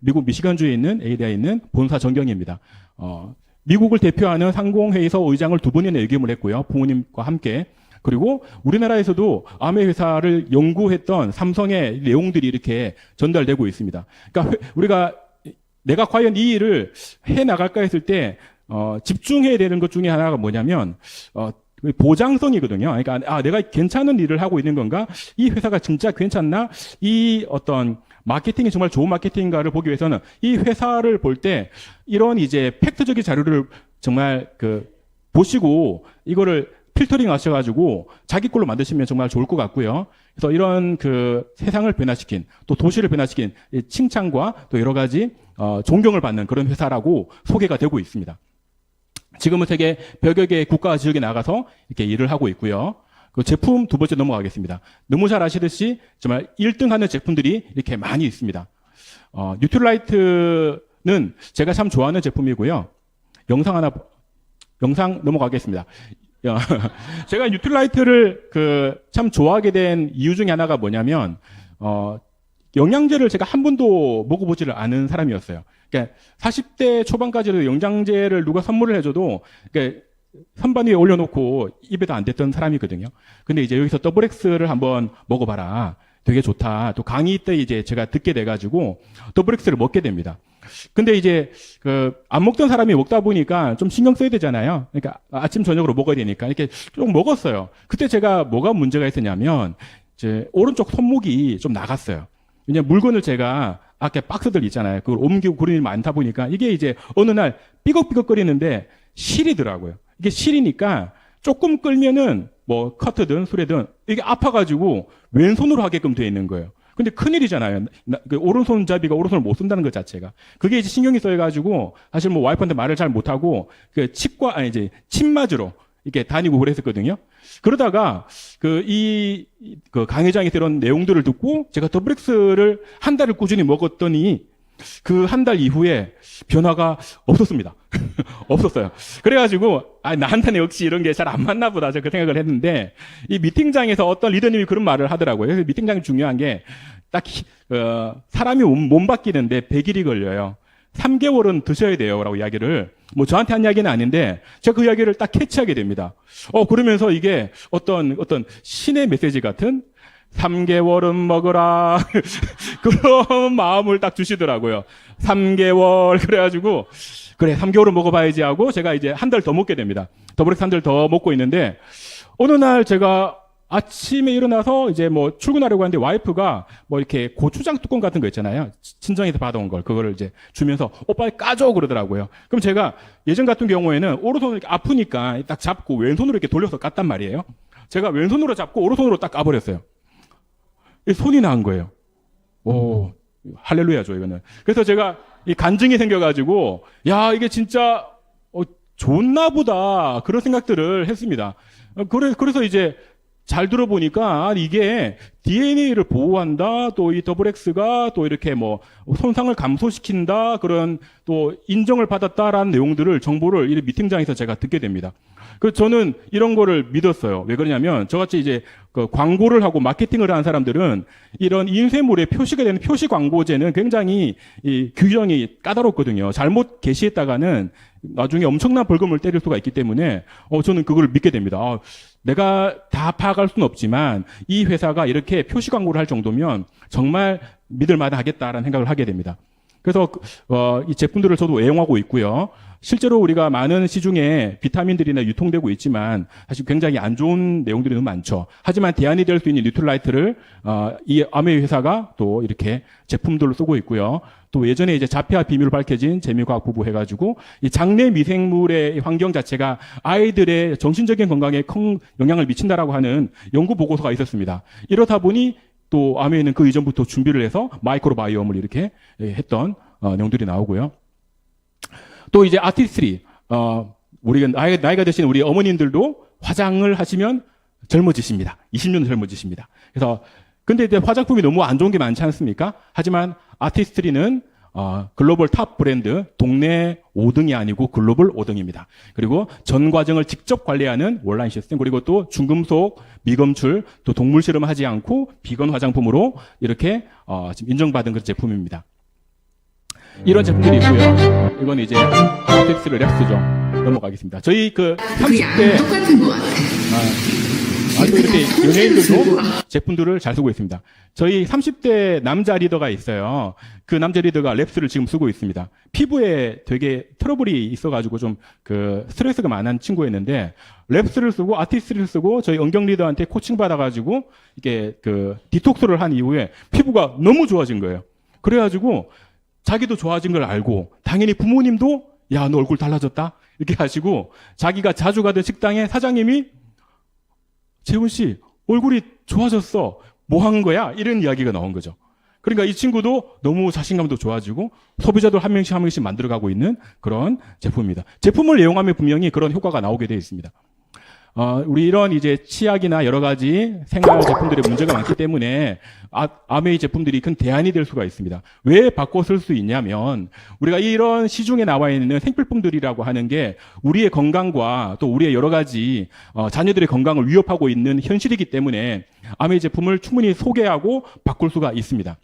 미국 미시건주에 있는 ADA에 있는 본사 전경입니다. 미국을 대표하는 상공회의소 의장을 2번이나 역임을 했고요. 부모님과 함께. 그리고 우리나라에서도 아메 회사를 연구했던 삼성의 내용들이 이렇게 전달되고 있습니다. 그러니까 우리가 내가 과연 이 일을 해 나갈까 했을 때 집중해야 되는 것 중에 하나가 뭐냐면 보장성이거든요. 그러니까 내가 괜찮은 일을 하고 있는 건가? 이 회사가 진짜 괜찮나? 이 어떤 마케팅이 정말 좋은 마케팅인가를 보기 위해서는 이 회사를 볼 때 이런 이제 팩트적인 자료를 정말 보시고 이거를 필터링 하셔가지고 자기 걸로 만드시면 정말 좋을 것 같고요. 그래서 이런 세상을 변화시킨 또 도시를 변화시킨 칭찬과 또 여러 가지 존경을 받는 그런 회사라고 소개가 되고 있습니다. 지금은 세계 100여 개의 국가 지역에 나가서 이렇게 일을 하고 있고요. 그 제품 2번째 넘어가겠습니다. 너무 잘 아시듯이 정말 1등 하는 제품들이 이렇게 많이 있습니다. 뉴트라이트는 제가 참 좋아하는 제품이고요. 영상 넘어가겠습니다. 제가 뉴트라이트를 참 좋아하게 된 이유 중에 하나가 뭐냐면, 영양제를 제가 한 번도 먹어보지를 않은 사람이었어요. 그러니까 40대 초반까지도 영양제를 누가 선물을 해줘도, 그러니까 선반 위에 올려놓고 입에도 안 댔던 사람이거든요. 근데 이제 여기서 더블엑스를 한번 먹어봐라. 되게 좋다. 또 강의 때 이제 제가 듣게 돼가지고 더블엑스를 먹게 됩니다. 근데 이제 안 먹던 사람이 먹다 보니까 좀 신경 써야 되잖아요. 그러니까 아침 저녁으로 먹어야 되니까 이렇게 좀 먹었어요. 그때 제가 뭐가 문제가 있었냐면 이제 오른쪽 손목이 좀 나갔어요. 왜냐면 물건을 제가 아까 박스들 있잖아요. 그걸 옮기고 그런 일이 많다 보니까 이게 이제 어느 날 삐걱삐걱거리는데 시리더라고요. 이게 시리니까 조금 끌면은 뭐 커트든 수레든 이게 아파가지고 왼손으로 하게끔 되어 있는 거예요. 근데 큰일이잖아요. 오른손잡이가 오른손을 못 쓴다는 것 자체가. 그게 이제 신경이 써가지고 사실 뭐 와이프한테 말을 잘 못하고 침 맞으러 이렇게 다니고 그랬었거든요. 그러다가 강 회장이 이런 내용들을 듣고 제가 더블엑스를 한 달을 꾸준히 먹었더니 그 한 달 이후에 변화가 없었습니다. 없었어요. 그래가지고 나한테는 역시 이런 게 잘 안 맞나 보다 그 생각을 했는데 이 미팅장에서 어떤 리더님이 그런 말을 하더라고요. 그래서 미팅장이 중요한 게 딱히 사람이 몸 바뀌는데 100일이 걸려요. 3개월은 드셔야 돼요 라고 이야기를 뭐 저한테 한 이야기는 아닌데 제가 그 이야기를 딱 캐치하게 됩니다. 그러면서 이게 어떤 신의 메시지 같은 3개월은 먹으라. 그런 마음을 딱 주시더라고요. 3개월. 그래가지고, 그래, 3개월은 먹어봐야지 하고, 제가 이제 한 달 더 먹게 됩니다. 더블엑스 한 달 더 먹고 있는데, 어느 날 제가 아침에 일어나서 이제 뭐 출근하려고 하는데 와이프가 뭐 이렇게 고추장 뚜껑 같은 거 있잖아요. 친정에서 받아온 걸. 그거를 이제 주면서, 빨리 까줘. 그러더라고요. 그럼 제가 예전 같은 경우에는 오른손을 이렇게 아프니까 딱 잡고 왼손으로 이렇게 돌려서 깠단 말이에요. 제가 왼손으로 잡고 오른손으로 딱 까버렸어요. 손이 나은 거예요. 오, 할렐루야죠, 이거는. 그래서 제가 이 간증이 생겨가지고, 야, 이게 진짜, 좋나 보다. 그런 생각들을 했습니다. 그래서 이제 잘 들어보니까 이게 DNA를 보호한다. 또 이 더블엑스가 또 이렇게 뭐 손상을 감소시킨다. 그런 또 인정을 받았다라는 내용들을 정보를 이 미팅장에서 제가 듣게 됩니다. 저는 이런 거를 믿었어요. 왜 그러냐면 저같이 이제 광고를 하고 마케팅을 하는 사람들은 이런 인쇄물에 표시가 되는 표시 광고제는 굉장히 이 규정이 까다롭거든요. 잘못 게시했다가는 나중에 엄청난 벌금을 때릴 수가 있기 때문에 저는 그걸 믿게 됩니다. 내가 다 파악할 수는 없지만 이 회사가 이렇게 표시 광고를 할 정도면 정말 믿을 만하겠다라는 생각을 하게 됩니다. 그래서 이 제품들을 저도 애용하고 있고요. 실제로 우리가 많은 시중에 비타민들이나 유통되고 있지만 사실 굉장히 안 좋은 내용들이 너무 많죠. 하지만 대안이 될 수 있는 뉴트라이트를 이 아메 회사가 또 이렇게 제품들로 쓰고 있고요. 또 예전에 이제 자폐아 비밀로 밝혀진 재미과학 부부 해가지고 이 장내 미생물의 환경 자체가 아이들의 정신적인 건강에 큰 영향을 미친다라고 하는 연구 보고서가 있었습니다. 이렇다 보니 또 아메는 그 이전부터 준비를 해서 마이크로바이옴을 이렇게 했던 내용들이 나오고요. 또 이제 아티스트리, 우리가 나이가 드신 우리 어머님들도 화장을 하시면 젊어지십니다. 20년 젊어지십니다. 그래서 근데 이제 화장품이 너무 안 좋은 게 많지 않습니까? 하지만 아티스트리는 글로벌 탑 브랜드 동네 5등이 아니고 글로벌 5등입니다. 그리고 전 과정을 직접 관리하는 온라인 시스템, 그리고 또 중금속, 미검출, 또 동물 실험하지 않고 비건 화장품으로 이렇게 지금 인정받은 그런 제품입니다. 이런 제품들이 있고요. 이건 이제 아텍스를 랩스죠. 넘어가겠습니다. 저희 그 30대 똑같은 것 같아. 또 이렇게 연예인들도 제품들을 잘 쓰고 있습니다. 저희 30대 남자 리더가 있어요. 그 남자 리더가 랩스를 지금 쓰고 있습니다. 피부에 되게 트러블이 있어가지고 좀 그 스트레스가 많은 친구였는데 랩스를 쓰고 아티스트를 쓰고 저희 은경 리더한테 코칭 받아가지고 이게 그 디톡스를 한 이후에 피부가 너무 좋아진 거예요. 그래가지고 자기도 좋아진 걸 알고 당연히 부모님도 야, 너 얼굴 달라졌다 이렇게 하시고 자기가 자주 가던 식당에 사장님이 재훈 씨 얼굴이 좋아졌어. 뭐 한 거야? 이런 이야기가 나온 거죠. 그러니까 이 친구도 너무 자신감도 좋아지고 소비자들 한 명씩 한 명씩 만들어가고 있는 그런 제품입니다. 제품을 이용하면 분명히 그런 효과가 나오게 되어 있습니다. 우리 이런 이제 치약이나 여러 가지 생활 제품들의 문제가 많기 때문에 아메이 제품들이 큰 대안이 될 수가 있습니다. 왜 바꿔 쓸 수 있냐면 우리가 이런 시중에 나와 있는 생필품들이라고 하는 게 우리의 건강과 또 우리의 여러 가지 자녀들의 건강을 위협하고 있는 현실이기 때문에 아메이 제품을 충분히 소개하고 바꿀 수가 있습니다.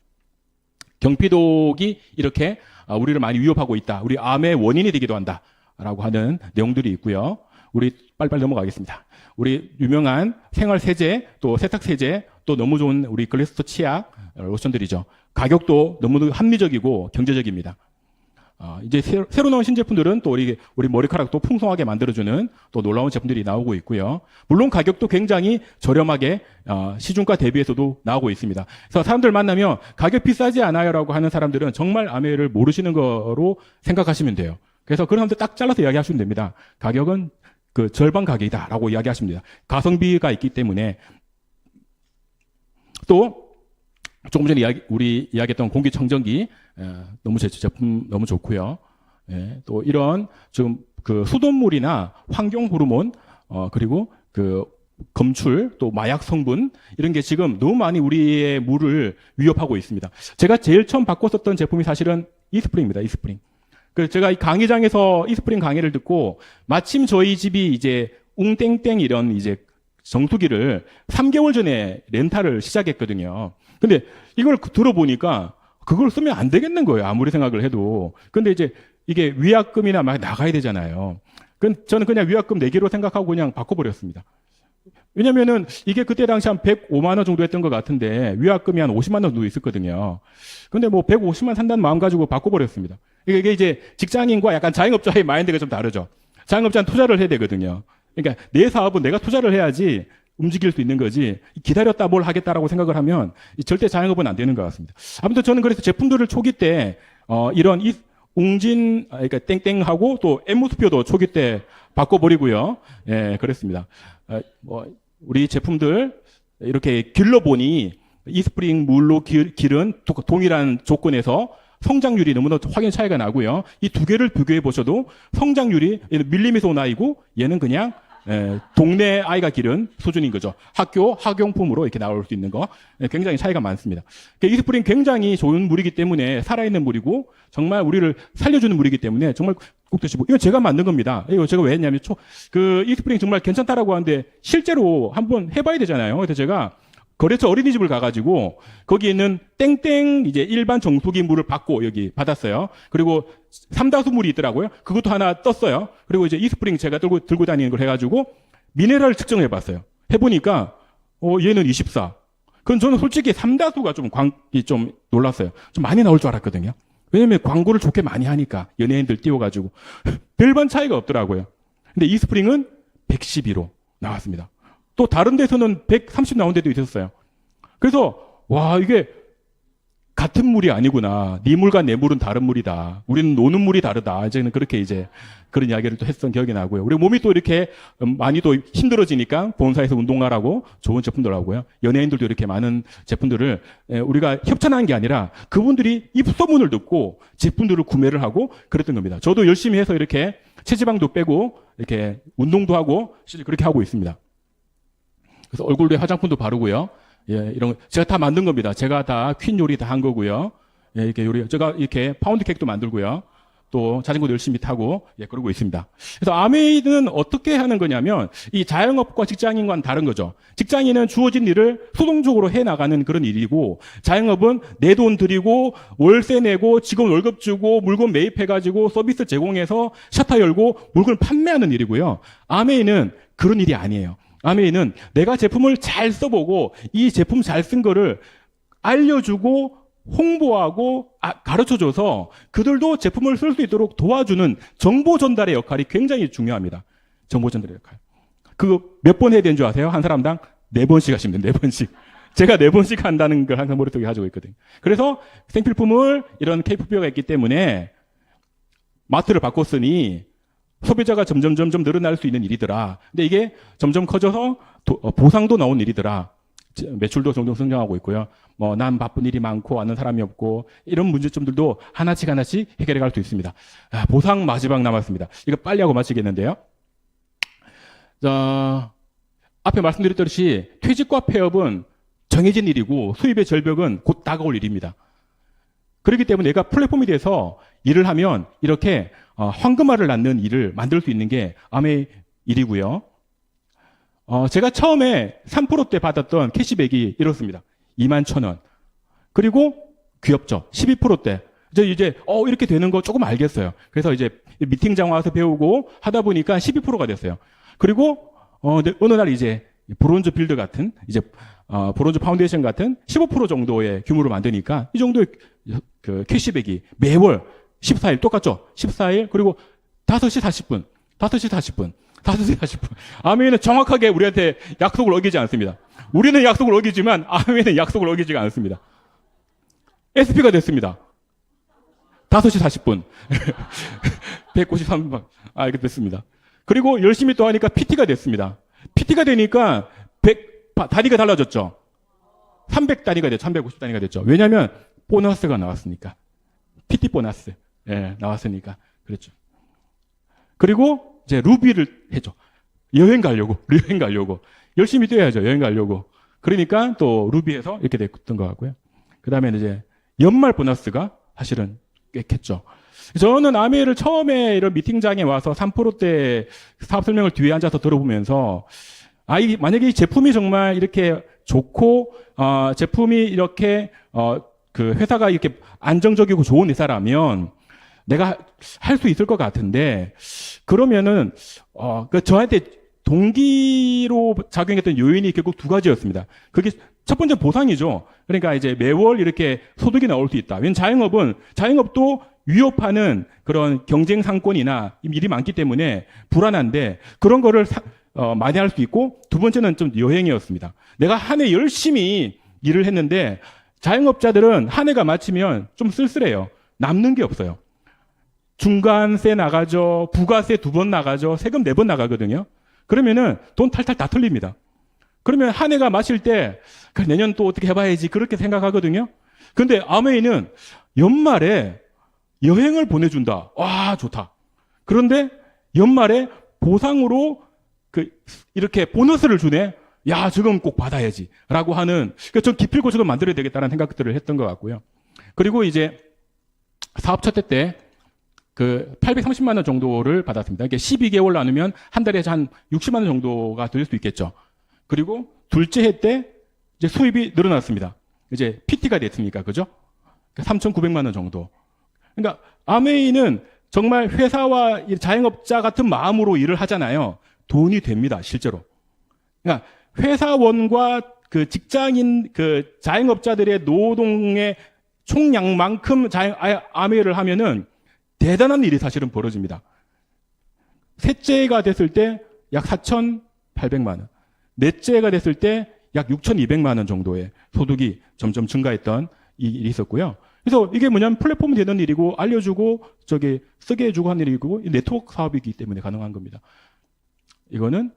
경피독이 이렇게 우리를 많이 위협하고 있다. 우리 암의 원인이 되기도 한다라고 하는 내용들이 있고요. 우리 빨리빨리 넘어가겠습니다. 우리 유명한 생활세제, 또 세탁세제, 또 너무 좋은 우리 글리스터 치약, 로션들이죠. 가격도 너무 합리적이고 경제적입니다. 이제 새로 나온 신제품들은 또 우리 머리카락도 풍성하게 만들어주는 또 놀라운 제품들이 나오고 있고요. 물론 가격도 굉장히 저렴하게 시중가 대비해서도 나오고 있습니다. 그래서 사람들 만나면 가격 비싸지 않아요라고 하는 사람들은 정말 아메를 모르시는 거로 생각하시면 돼요. 그래서 그런 사람들 딱 잘라서 이야기하시면 됩니다. 가격은 그 절반 가격이다라고 이야기하시면 됩니다. 가성비가 있기 때문에. 또 조금 전에 우리 이야기했던 공기청정기 너무 제품 너무 좋고요. 또 이런 지금 그 수돗물이나 환경 호르몬 그리고 그 검출 또 마약 성분 이런 게 지금 너무 많이 우리의 물을 위협하고 있습니다. 제가 제일 처음 바꿨었던 제품이 사실은 이스프링입니다. 이스프링. 그래서 제가 이 강의장에서 이스프링 강의를 듣고 마침 저희 집이 이제 웅땡땡 이런 이제 정수기를 3개월 전에 렌탈을 시작했거든요. 근데 이걸 들어보니까 그걸 쓰면 안 되겠는 거예요. 아무리 생각을 해도. 근데 이제 이게 위약금이나 막 나가야 되잖아요. 저는 그냥 위약금 내기로 생각하고 그냥 바꿔버렸습니다. 왜냐면은 이게 그때 당시 한 105만 원 정도 했던 것 같은데 위약금이 한 50만 원 정도 있었거든요. 근데 뭐 150만 산다는 마음 가지고 바꿔버렸습니다. 이게 이제 직장인과 약간 자영업자의 마인드가 좀 다르죠. 자영업자는 투자를 해야 되거든요. 그러니까 내 사업은 내가 투자를 해야지 움직일 수 있는 거지 기다렸다 뭘 하겠다라고 생각을 하면 절대 자영업은 안 되는 것 같습니다. 아무튼 저는 그래서 제품들을 초기 때 이런 웅진 그러니까 땡땡하고 또 엠모스피어도 초기 때 바꿔버리고요. 예, 그랬습니다. 우리 제품들 이렇게 길러보니 이스프링 물로 기른 동일한 조건에서 성장률이 너무나 확연 차이가 나고요. 이 두 개를 비교해 보셔도 성장률이 얘는 밀리미터 나이고 얘는 그냥 동네 아이가 기른 수준인 거죠. 학교 학용품으로 이렇게 나올 수 있는 거 굉장히 차이가 많습니다. 이스프링 굉장히 좋은 물이기 때문에 살아있는 물이고 정말 우리를 살려주는 물이기 때문에 정말 꼭 드시고 이거 제가 만든 겁니다. 이거 제가 왜 했냐면 이스프링 정말 괜찮다라고 하는데 실제로 한번 해봐야 되잖아요. 그래서 제가 거래처 어린이집을 가가지고 거기 있는 땡땡 이제 일반 정수기 물을 여기 받았어요. 그리고 삼다수 물이 있더라고요. 그것도 하나 떴어요. 그리고 이제 이스프링 제가 들고 다니는 걸 해가지고 미네랄을 측정해봤어요. 해보니까 얘는 24. 그건 저는 솔직히 삼다수가 좀 놀랐어요. 좀 많이 나올 줄 알았거든요. 왜냐면 광고를 좋게 많이 하니까 연예인들 띄워가지고 별반 차이가 없더라고요. 근데 이스프링은 112로 나왔습니다. 또 다른 데서는 130 나온 데도 있었어요. 그래서 와 이게 같은 물이 아니구나. 네 물과 내 물은 다른 물이다. 우리는 노는 물이 다르다. 이제는 그렇게 이제 그런 이야기를 또 했던 기억이 나고요. 우리 몸이 또 이렇게 많이 또 힘들어지니까 본사에서 운동하라고 좋은 제품들 하고요. 연예인들도 이렇게 많은 제품들을 우리가 협찬한 게 아니라 그분들이 입소문을 듣고 제품들을 구매를 하고 그랬던 겁니다. 저도 열심히 해서 이렇게 체지방도 빼고 이렇게 운동도 하고 실제 그렇게 하고 있습니다. 그래서 얼굴에 화장품도 바르고요. 예, 이런 거 제가 다 만든 겁니다. 제가 다 퀸 요리 다 한 거고요. 예, 이렇게 제가 이렇게 파운드 케이크도 만들고요. 또 자전거도 열심히 타고 그러고 있습니다. 그래서 아메이는 어떻게 하는 거냐면 이 자영업과 직장인과는 다른 거죠. 직장인은 주어진 일을 수동적으로 해나가는 그런 일이고, 자영업은 내 돈 들이고 월세 내고 직원 월급 주고 물건 매입해가지고 서비스 제공해서 셔터 열고 물건을 판매하는 일이고요. 아메이는 그런 일이 아니에요. 아메이는 내가 제품을 잘 써보고 이 제품 잘 쓴 거를 알려주고 홍보하고 가르쳐줘서 그들도 제품을 쓸 수 있도록 도와주는 정보 전달의 역할이 굉장히 중요합니다. 정보 전달의 역할. 그거 몇 번 해야 되는 줄 아세요? 한 사람당 4번씩 하시면 돼요. 4번씩. 제가 4번씩 한다는 걸 항상 머릿속에 가지고 있거든요. 그래서 생필품을 이런 K푸드가 있기 때문에 마트를 바꿨으니 소비자가 점점 늘어날 수 있는 일이더라. 근데 이게 점점 커져서 보상도 나온 일이더라. 매출도 점점 성장하고 있고요. 난 바쁜 일이 많고 아는 사람이 없고 이런 문제점들도 하나씩 해결해 갈 수 있습니다. 보상 마지막 남았습니다. 이거 빨리 하고 마치겠는데요. 앞에 말씀드렸듯이 퇴직과 폐업은 정해진 일이고 수입의 절벽은 곧 다가올 일입니다. 그렇기 때문에 내가 플랫폼이 돼서 일을 하면 이렇게 황금알을 낳는 일을 만들 수 있는 게 아메의 일이고요. 제가 처음에 3%때 받았던 캐시백이 이렇습니다. 21,000원. 그리고 귀엽죠. 12%때. 이제 이렇게 되는 거 조금 알겠어요. 그래서 이제 미팅장 와서 배우고 하다 보니까 12%가 됐어요. 그리고 어느 날 이제 브론즈 빌드 같은 브론즈 파운데이션 같은 15% 정도의 규모로 만드니까 이 정도의 그 캐시백이 매월 14일 똑같죠? 14일 그리고 5시 40분. 아메이는 정확하게 우리한테 약속을 어기지 않습니다. 우리는 약속을 어기지만 아메이는 약속을 어기지가 않습니다. SP가 됐습니다. 5시 40분. 193분. 이렇게 됐습니다. 그리고 열심히 또 하니까 PT가 됐습니다. PT가 되니까 단위가 달라졌죠. 300단위가 됐죠. 350단위가 됐죠. 왜냐하면 보너스가 나왔으니까. PT 보너스. 나왔으니까. 그렇죠. 그리고 이제 루비를 했죠. 여행 가려고. 열심히 뛰어야죠. 여행 가려고. 그러니까 또 루비에서 이렇게 됐던 것 같고요. 그 다음에 이제 연말 보너스가 사실은 꽤 컸죠. 저는 아메이를 처음에 이런 미팅장에 와서 3%대 사업 설명을 뒤에 앉아서 들어보면서 만약에 이 제품이 정말 이렇게 좋고 제품이 이렇게 그 회사가 이렇게 안정적이고 좋은 회사라면 내가 할 수 있을 것 같은데 그러면은 저한테 동기로 작용했던 요인이 결국 2가지였습니다. 그게 첫 번째 보상이죠. 그러니까 이제 매월 이렇게 소득이 나올 수 있다. 왜냐면 자영업도 위협하는 그런 경쟁 상권이나 일이 많기 때문에 불안한데 그런 거를 많이 할 수 있고, 두 번째는 좀 여행이었습니다. 내가 한 해 열심히 일을 했는데 자영업자들은 한 해가 마치면 좀 쓸쓸해요. 남는 게 없어요. 중간세 나가죠. 부가세 2번 나가죠. 세금 4번 나가거든요. 그러면은 돈 탈탈 다 털립니다. 그러면 한 해가 마칠 때 그래, 내년 또 어떻게 해봐야지 그렇게 생각하거든요. 근데 아메이는 연말에 여행을 보내준다. 와, 좋다. 그런데 연말에 보상으로 이렇게 보너스를 주네. 야, 저건 꼭 받아야지. 라고 하는, 그러니까 전 기필코 저걸 만들어야 되겠다는 생각들을 했던 것 같고요. 그리고 이제 사업 첫 해 때 830만 원 정도를 받았습니다. 이게 12개월 나누면 한 달에 한 60만 원 정도가 될 수 있겠죠. 그리고 둘째 해 때 이제 수입이 늘어났습니다. 이제 PT가 됐으니까, 그죠? 3,900만 원 정도. 그러니까 아메이는 정말 회사와 자영업자 같은 마음으로 일을 하잖아요. 돈이 됩니다, 실제로. 그러니까 회사원과 직장인, 자영업자들의 노동의 총량만큼 아메이를 하면은 대단한 일이 사실은 벌어집니다. 셋째 해가 됐을 때 약 4,800만 원. 넷째 해가 됐을 때 약 6,200만 원 정도의 소득이 점점 증가했던 일이 있었고요. 그래서 이게 뭐냐면 플랫폼이 되는 일이고 알려주고 쓰게 해주고 하는 일이고 네트워크 사업이기 때문에 가능한 겁니다. 이거는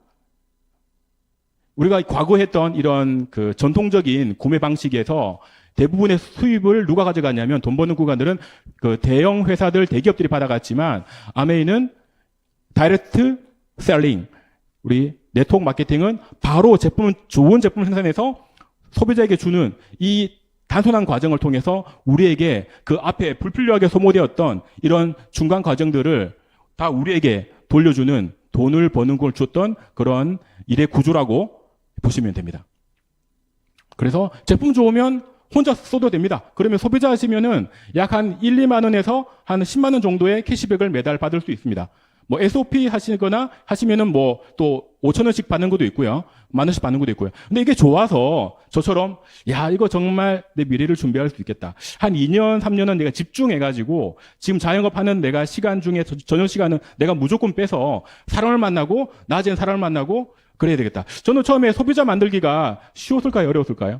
우리가 과거에 했던 이런 전통적인 구매 방식에서 대부분의 수입을 누가 가져갔냐면 돈 버는 구간들은 대형 회사들, 대기업들이 받아갔지만 아메이는 다이렉트 셀링, 우리 네트워크 마케팅은 바로 좋은 제품을 생산해서 소비자에게 주는 이 단순한 과정을 통해서 우리에게 그 앞에 불필요하게 소모되었던 이런 중간 과정들을 다 우리에게 돌려주는 돈을 버는 걸 줬던 그런 일의 구조라고 보시면 됩니다. 그래서 제품 좋으면 혼자 써도 됩니다. 그러면 소비자 하시면은 약 한 1, 2만 원에서 한 10만 원 정도의 캐시백을 매달 받을 수 있습니다. 뭐 SOP 하시거나 하시면은 뭐 또 5천 원씩 받는 것도 있고요. 만 원씩 받는 것도 있고요. 근데 이게 좋아서 저처럼 야, 이거 정말 내 미래를 준비할 수 있겠다. 한 2년, 3년은 내가 집중해가지고 지금 자영업 하는 내가 시간 중에 저녁 시간은 내가 무조건 빼서 사람을 만나고 낮엔 사람을 만나고 그래야 되겠다. 저는 처음에 소비자 만들기가 쉬웠을까요? 어려웠을까요?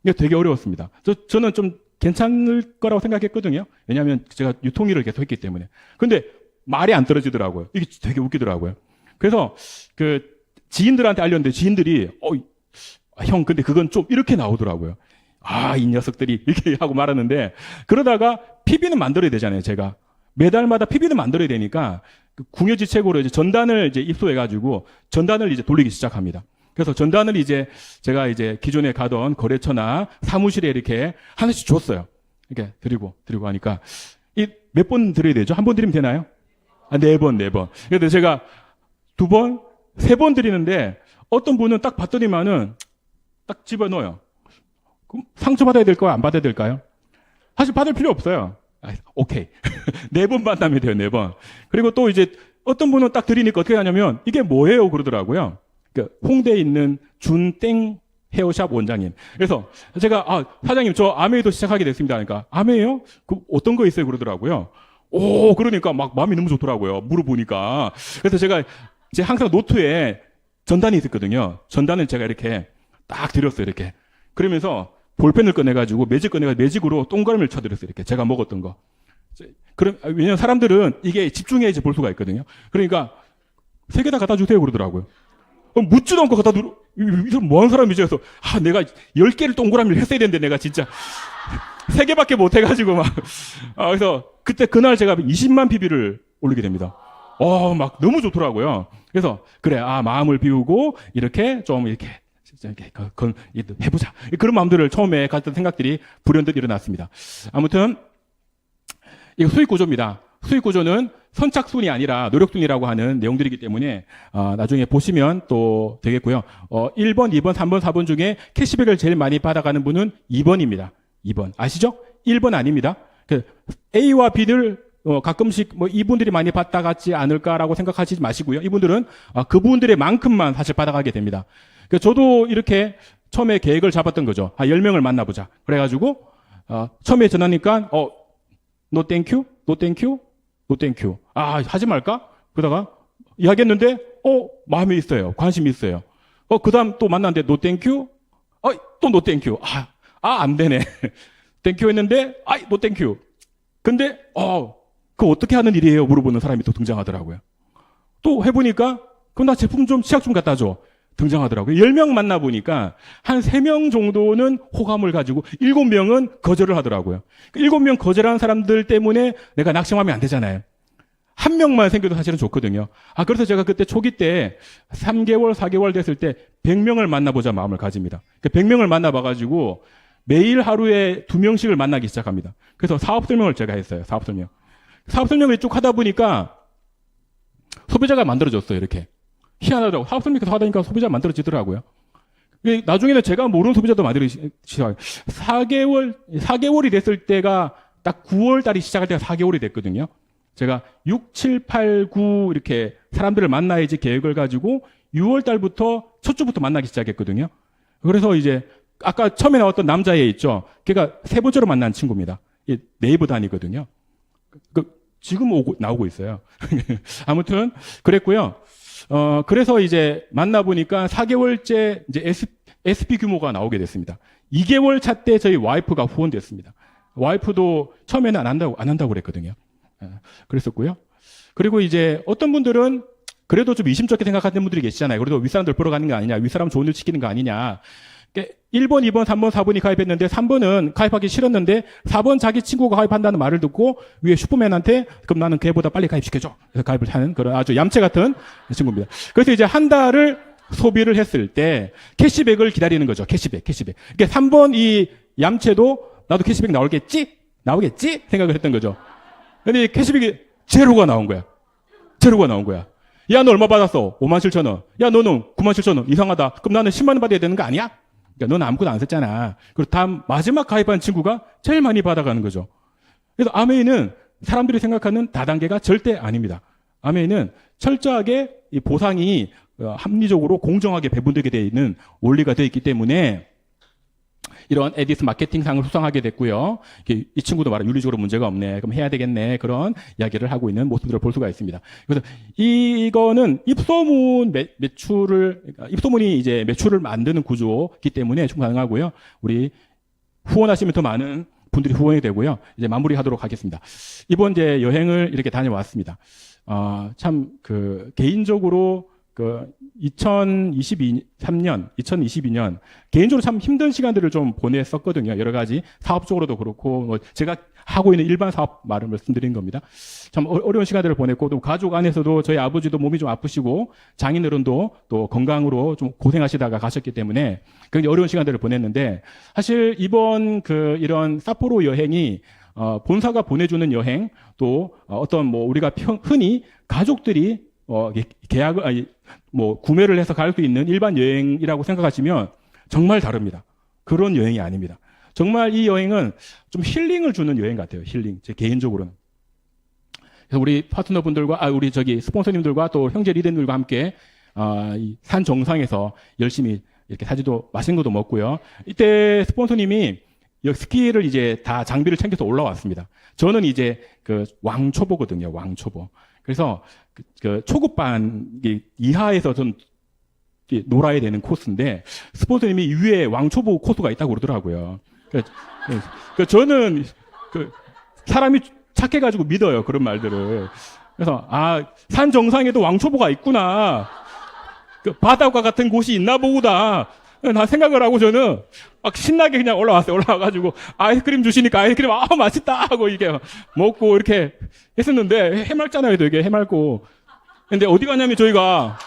이게 되게 어려웠습니다. 저는 좀 괜찮을 거라고 생각했거든요. 왜냐하면 제가 유통일을 계속 했기 때문에. 근데 말이 안 떨어지더라고요. 이게 되게 웃기더라고요. 그래서 그 지인들한테 알렸는데 지인들이 형 근데 그건 좀 이렇게 나오더라고요. 아, 이 녀석들이 이렇게 하고 말하는데 그러다가 PB는 만들어야 되잖아요. 제가 매달마다 PB는 만들어야 되니까 그 궁여지책으로 이제 전단을 이제 입수해가지고 전단을 이제 돌리기 시작합니다. 그래서 전단을 이제 제가 이제 기존에 가던 거래처나 사무실에 이렇게 하나씩 줬어요. 이렇게 드리고 하니까 이 몇 번 드려야 되죠? 한 번 드리면 되나요? 아, 4번. 그래서 제가 2번, 3번 드리는데 어떤 분은 딱 봤더니만은 딱 집어넣어요. 그럼 상처받아야 될까요? 안 받아야 될까요? 사실 받을 필요 없어요. 오케이. 4번 만나면 돼요, 4번. 그리고 또 이제 어떤 분은 딱 드리니까 어떻게 하냐면 이게 뭐예요? 그러더라고요. 그 홍대에 있는 준땡 헤어샵 원장님. 그래서 제가 사장님 저 아메이도 시작하게 됐습니다. 그러니까 아메요? 그 어떤 거 있어요? 그러더라고요. 오, 그러니까 막 마음이 너무 좋더라고요. 물어보니까. 그래서 제가 제 항상 노트에 전단이 있었거든요. 전단을 제가 이렇게 딱 드렸어요. 이렇게. 그러면서 볼펜을 꺼내가지고 매직으로 동그라미를 쳐드렸어요. 이렇게 제가 먹었던 거. 왜냐면 사람들은 이게 집중해야지 볼 수가 있거든요. 그러니까 3개 다 갖다 주세요. 그러더라고요. 묻지도 않고 갖다 두고, 이 사람 뭐 하는 사람이지? 그래서, 내가 10개를 동그라미를 했어야 되는데, 내가 진짜. 3개밖에 못 해가지고, 막. 그래서, 그날 제가 20만 PB를 올리게 됩니다. 막 너무 좋더라고요. 그래서, 그래, 마음을 비우고, 이렇게, 좀, 이렇게 해보자. 그런 마음들을 처음에 가졌던 생각들이 불현듯 일어났습니다. 아무튼, 이거 수익 구조입니다. 수익 구조는 선착순이 아니라 노력순이라고 하는 내용들이기 때문에 나중에 보시면 또 되겠고요. 1번, 2번, 3번, 4번 중에 캐시백을 제일 많이 받아가는 분은 2번입니다. 2번. 아시죠? 1번 아닙니다. A와 B를 가끔씩 이분들이 많이 받아갔지 않을까라고 생각하지 마시고요. 이분들은 그분들의 만큼만 사실 받아가게 됩니다. 저도 이렇게 처음에 계획을 잡았던 거죠. 10명을 만나보자. 그래가지고 처음에 전화니까 no thank you, no thank you, no thank you. 하지 말까? 그러다가 이야기했는데 마음이 있어요. 관심이 있어요. 그 다음 또 만났는데 no thank you, 또 no thank you. 안 되네. thank you 했는데 no thank you. 근데 그 어떻게 하는 일이에요? 물어보는 사람이 또 등장하더라고요. 또 해보니까 그럼 나 제품 좀 시약 좀 갖다 줘. 등장하더라고요. 10명 만나보니까 한 3명 정도는 호감을 가지고 7명은 거절을 하더라고요. 7명 거절하는 사람들 때문에 내가 낙심하면 안 되잖아요. 한 명만 생겨도 사실은 좋거든요. 그래서 제가 그때 초기 때 3개월, 4개월 됐을 때 100명을 만나보자 마음을 가집니다. 100명을 만나봐가지고 매일 하루에 2명씩을 만나기 시작합니다. 그래서 사업 설명을 제가 했어요. 사업 설명. 사업 설명을 쭉 하다 보니까 소비자가 만들어졌어요. 이렇게. 희한하더라고요. 사업 설명 계속 하다니까 소비자가 만들어지더라고요. 나중에는 제가 모르는 소비자도 만들어지더라고요. 4개월이 됐을 때가 딱 9월 달이 시작할 때가 4개월이 됐거든요. 제가 6, 7, 8, 9 이렇게 사람들을 만나야지 계획을 가지고 6월 달부터 첫 주부터 만나기 시작했거든요. 그래서 이제 아까 처음에 나왔던 남자애 있죠. 걔가 3번째로 만난 친구입니다. 네이버 다니거든요. 지금 나오고 있어요. 아무튼 그랬고요. 그래서 이제 만나보니까 4개월째 이제 SP 규모가 나오게 됐습니다. 2개월 차 때 저희 와이프가 후원됐습니다. 와이프도 처음에는 안 한다고 그랬거든요. 그랬었고요. 그리고 이제 어떤 분들은 그래도 좀 의심쩍게 생각하는 분들이 계시잖아요. 그래도 윗사람들 보러 가는 거 아니냐, 윗사람 좋은 일 시키는 거 아니냐. 1번, 2번, 3번, 4번이 가입했는데 3번은 가입하기 싫었는데 4번 자기 친구가 가입한다는 말을 듣고 위에 슈퍼맨한테 그럼 나는 걔보다 빨리 가입시켜줘. 그래서 가입을 하는 그런 아주 얌체 같은 친구입니다. 그래서 이제 한 달을 소비를 했을 때 캐시백을 기다리는 거죠. 캐시백. 그러니까 3번 이 얌체도 나도 캐시백 나오겠지 생각을 했던 거죠. 근데 캐시백이 제로가 나온 거야. 제로가 나온 거야. 야, 너 얼마 받았어? 57,000원. 야, 너는 97,000원. 이상하다. 그럼 나는 10만 원 받아야 되는 거 아니야? 그러니까 너는 아무것도 안 썼잖아. 그리고 다음 마지막 가입한 친구가 제일 많이 받아가는 거죠. 그래서 아메이는 사람들이 생각하는 다단계가 절대 아닙니다. 아메이는 철저하게 이 보상이 합리적으로 공정하게 배분되게 되어 있는 원리가 되어 있기 때문에 이런 에디스 마케팅상을 수상하게 됐고요. 이 친구도 말하면 윤리적으로 문제가 없네. 그럼 해야 되겠네. 그런 이야기를 하고 있는 모습들을 볼 수가 있습니다. 그래서 이거는 입소문이 이제 매출을 만드는 구조이기 때문에 충분히 가능하고요. 우리 후원하시면 더 많은 분들이 후원이 되고요. 이제 마무리하도록 하겠습니다. 이번 이제 여행을 이렇게 다녀왔습니다. 개인적으로 2022년 개인적으로 참 힘든 시간들을 좀 보냈었거든요. 여러 가지 사업적으로도 그렇고 뭐 제가 하고 있는 일반 사업 말씀드린 겁니다. 참 어려운 시간들을 보냈고 또 가족 안에서도 저희 아버지도 몸이 좀 아프시고 장인어른도 또 건강으로 좀 고생하시다가 가셨기 때문에 굉장히 어려운 시간들을 보냈는데 사실 이번 이런 삿포로 여행이 본사가 보내주는 여행 또 어떤 뭐 우리가 흔히 가족들이 구매를 해서 갈 수 있는 일반 여행이라고 생각하시면 정말 다릅니다. 그런 여행이 아닙니다. 정말 이 여행은 좀 힐링을 주는 여행 같아요. 힐링. 제 개인적으로는. 그래서 우리 파트너분들과, 우리 스폰서님들과 또 형제 리더님들과 함께, 이 산 정상에서 열심히 이렇게 사지도 맛있는 것도 먹고요. 이때 스폰서님이 스키를 이제 다 장비를 챙겨서 올라왔습니다. 저는 이제 왕초보거든요. 왕초보. 그래서 초급반 이하에서 전 놀아야 되는 코스인데 스폰서님이 위에 왕초보 코스가 있다고 그러더라고요. 그래서 저는 사람이 착해가지고 믿어요. 그런 말들을. 그래서 산 정상에도 왕초보가 있구나. 바다과 같은 곳이 있나 보구나. 나 생각을 하고 저는 막 신나게 그냥 올라왔어요. 올라와가지고 아이스크림 주시니까 아이스크림 맛있다 하고 이게 먹고 이렇게 했었는데 해맑잖아요. 되게 해맑고. 근데 어디 가냐면 저희가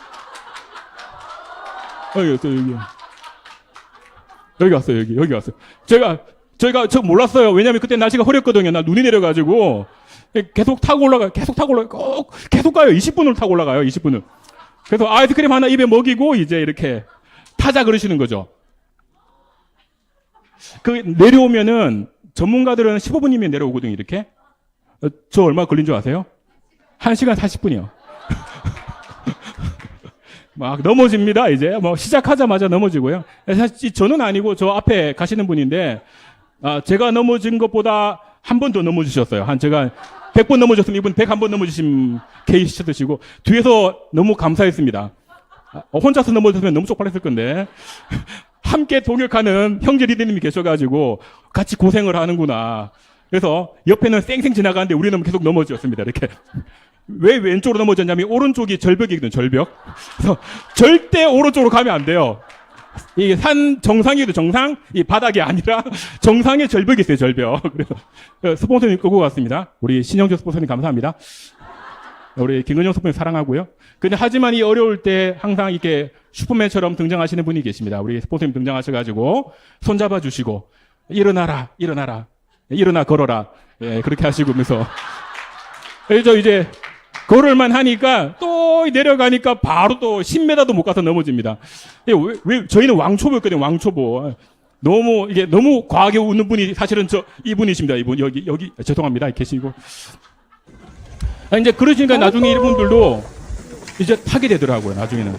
여기 왔어요. 여기 왔어요. 저희가 몰랐어요. 왜냐면 그때 날씨가 흐렸거든요. 나 눈이 내려가지고 계속 타고 올라가요. 계속 가요. 20분을 타고 올라가요. 20분을. 그래서 아이스크림 하나 입에 먹이고 이제 이렇게 타자 그러시는 거죠. 내려오면은 전문가들은 15분이면 내려오거든요. 이렇게. 저 얼마 걸린 줄 아세요? 1시간 40분이요. 막 넘어집니다. 이제 시작하자마자 넘어지고요. 사실 저는 아니고 저 앞에 가시는 분인데 제가 넘어진 것보다 한 번 더 넘어지셨어요. 제가 100번 넘어졌으면 이분 101번 넘어지신 케이스시고 뒤에서 너무 감사했습니다. 혼자서 넘어졌으면 너무 쪽팔렸을 건데 함께 동역하는 형제 리더님이 계셔가지고 같이 고생을 하는구나. 그래서 옆에는 쌩쌩 지나가는데 우리는 계속 넘어졌습니다. 이렇게. 왜 왼쪽으로 넘어졌냐면 오른쪽이 절벽이거든요. 절벽. 그래서 절대 오른쪽으로 가면 안 돼요. 이 산 정상이도 정상, 이 바닥이 아니라 정상에 절벽이 있어요. 절벽. 그래서 스폰서님 끌고 갔습니다. 우리 신영철 스폰서님 감사합니다. 우리 김근영 스폰서님 사랑하고요. 근데 하지만 이 어려울 때 항상 이렇게 슈퍼맨처럼 등장하시는 분이 계십니다. 우리 스폰서님 등장하셔가지고 손잡아 주시고 일어나 걸어라. 예, 그렇게 하시면서 그래서 이제 걸을만 하니까 또 내려가니까 바로 또 10m도 못 가서 넘어집니다. 왜 저희는 왕초보였거든요. 왕초보. 너무 과하게 웃는 분이 사실은 이분이십니다. 이분 여기 죄송합니다. 계시고. 이제 그러시니까 나중에 이분들도 이제 타게 되더라고요. 나중에는.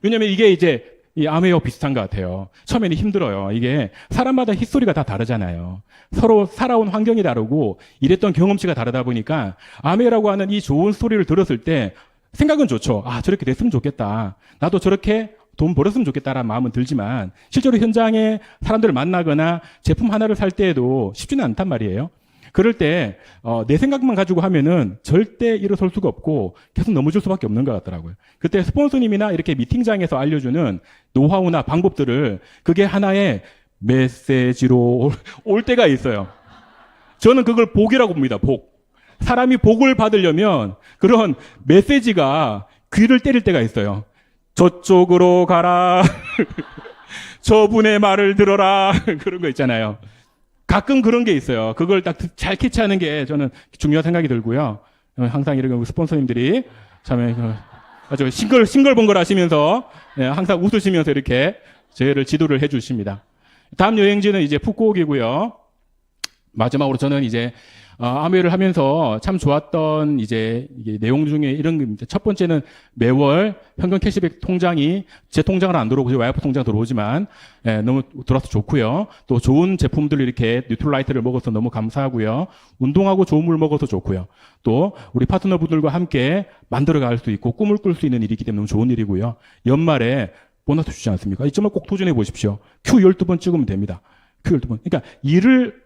왜냐면 이게 이제 이 아메이와 비슷한 것 같아요. 처음에는 힘들어요. 이게 사람마다 히스토리가 다 다르잖아요. 서로 살아온 환경이 다르고 일했던 경험치가 다르다 보니까 아메이라고 하는 이 좋은 스토리를 들었을 때 생각은 좋죠. 저렇게 됐으면 좋겠다. 나도 저렇게 돈 벌었으면 좋겠다라는 마음은 들지만 실제로 현장에 사람들을 만나거나 제품 하나를 살 때에도 쉽지는 않단 말이에요. 그럴 때 내 생각만 가지고 하면은 절대 일어설 수가 없고 계속 넘어질 수밖에 없는 것 같더라고요. 그때 스폰서님이나 이렇게 미팅장에서 알려주는 노하우나 방법들을 그게 하나의 메시지로 올 때가 있어요. 저는 그걸 복이라고 봅니다. 복. 사람이 복을 받으려면 그런 메시지가 귀를 때릴 때가 있어요. 저쪽으로 가라. 저분의 말을 들어라. 그런 거 있잖아요. 가끔 그런 게 있어요. 그걸 딱 잘 캐치하는 게 저는 중요한 생각이 들고요. 항상 이렇게 스폰서님들이 참 아주 싱글벙글 하시면서 항상 웃으시면서 이렇게 저희를 지도를 해 주십니다. 다음 여행지는 이제 푸꾸옥이고요. 마지막으로 저는 이제 아메이를 하면서 참 좋았던 이제 이게 내용 중에 이런 겁니다. 첫 번째는 매월 현금 캐시백 통장이 제 통장은 안 들어오고 제 와이프 통장 들어오지만 너무 들어와서 좋고요. 또 좋은 제품들 이렇게 뉴트럴라이트를 먹어서 너무 감사하고요. 운동하고 좋은 물 먹어서 좋고요. 또 우리 파트너분들과 함께 만들어갈 수 있고 꿈을 꿀 수 있는 일이기 때문에 너무 좋은 일이고요. 연말에 보너스 주지 않습니까? 이 점을 꼭 도전해 보십시오. Q 12번 찍으면 됩니다. Q 12번. 그러니까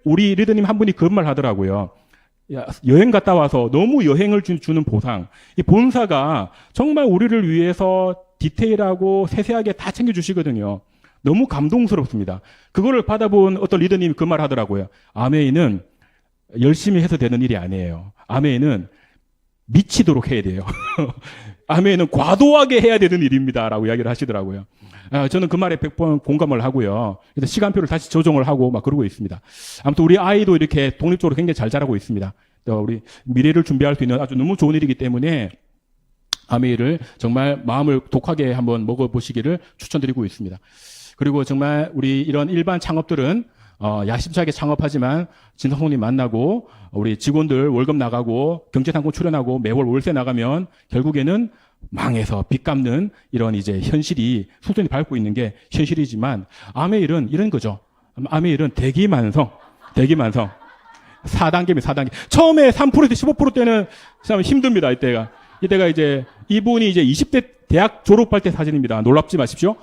우리 리더님 한 분이 그런 말 하더라고요. 여행 갔다 와서 너무 여행을 주는 보상. 이 본사가 정말 우리를 위해서 디테일하고 세세하게 다 챙겨주시거든요. 너무 감동스럽습니다. 그거를 받아본 어떤 리더님이 그 말 하더라고요. 아메이는 열심히 해서 되는 일이 아니에요. 아메이는 미치도록 해야 돼요. 아메이는 과도하게 해야 되는 일입니다. 라고 이야기를 하시더라고요. 저는 그 말에 100번 공감을 하고요. 그래서 시간표를 다시 조정을 하고 막 그러고 있습니다. 아무튼 우리 아이도 이렇게 독립적으로 굉장히 잘 자라고 있습니다. 우리 미래를 준비할 수 있는 아주 너무 좋은 일이기 때문에 아메이를 정말 마음을 독하게 한번 먹어보시기를 추천드리고 있습니다. 그리고 정말 우리 이런 일반 창업들은 야심차게 창업하지만 진성님 만나고 우리 직원들 월급 나가고 경제상품 출연하고 매월 월세 나가면 결국에는 망해서 빚 갚는 이런 이제 현실이 소전이 밟고 있는 게 현실이지만 아메일은 이런 거죠. 아메일은 대기만성. 4단계입니다, 4단계. 처음에 3%에서 15% 때는 참 힘듭니다, 이때가 이제 이분이 이제 20대 대학 졸업할 때 사진입니다. 놀랍지 마십시오.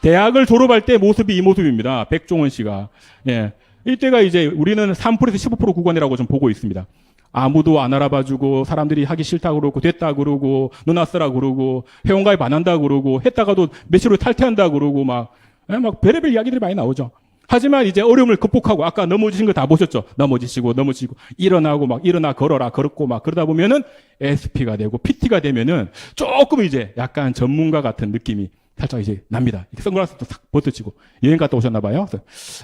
대학을 졸업할 때 모습이 이 모습입니다. 백종원 씨가. 예. 이때가 이제 우리는 3%에서 15% 구간이라고 좀 보고 있습니다. 아무도 안 알아봐주고 사람들이 하기 싫다 그러고 됐다 그러고 너나 쓰라 그러고 회원가입 안 한다 그러고 했다가도 며칠 후에 탈퇴한다 그러고 막 별의별 이야기들이 많이 나오죠. 하지만 이제 어려움을 극복하고 아까 넘어지신 거 다 보셨죠? 넘어지시고 일어나고 막 일어나 걸어라 걸었고 막 그러다 보면은 SP가 되고 PT가 되면은 조금 이제 약간 전문가 같은 느낌이 살짝 이제 납니다. 선글라스도 싹 벗으시고 여행 갔다 오셨나 봐요.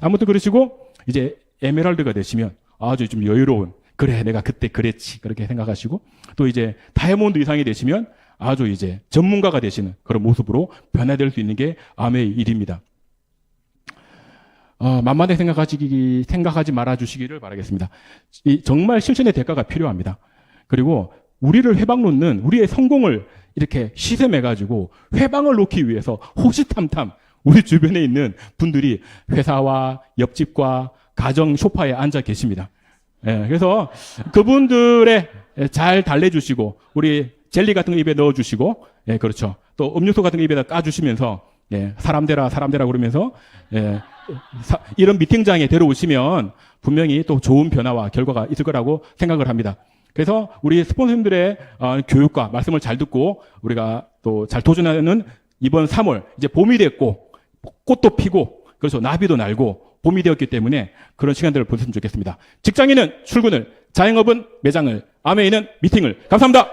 아무튼 그러시고 이제 에메랄드가 되시면 아주 좀 여유로운 그래 내가 그때 그랬지 그렇게 생각하시고 또 이제 다이아몬드 이상이 되시면 아주 이제 전문가가 되시는 그런 모습으로 변화될 수 있는 게 아메의 일입니다. 만만하게 생각하지 말아주시기를 바라겠습니다. 정말 실천의 대가가 필요합니다. 그리고 우리를 회방놓는 우리의 성공을 이렇게 시샘해가지고 회방을 놓기 위해서 호시탐탐 우리 주변에 있는 분들이 회사와 옆집과 가정 소파에 앉아 계십니다. 예, 그래서 그분들의 잘 달래주시고 우리 젤리 같은 거 입에 넣어주시고 예, 그렇죠. 또 음료수 같은 거 입에다 까주시면서 예, 사람 되라 그러면서 예, 이런 미팅장에 데려오시면 분명히 또 좋은 변화와 결과가 있을 거라고 생각을 합니다. 그래서 우리 스폰서님들의 교육과 말씀을 잘 듣고 우리가 또 잘 도전하는 이번 3월 이제 봄이 됐고 꽃도 피고 그래서 나비도 날고 봄이 되었기 때문에 그런 시간들을 보냈으면 좋겠습니다. 직장인은 출근을, 자영업은 매장을, 아메이는 미팅을. 감사합니다.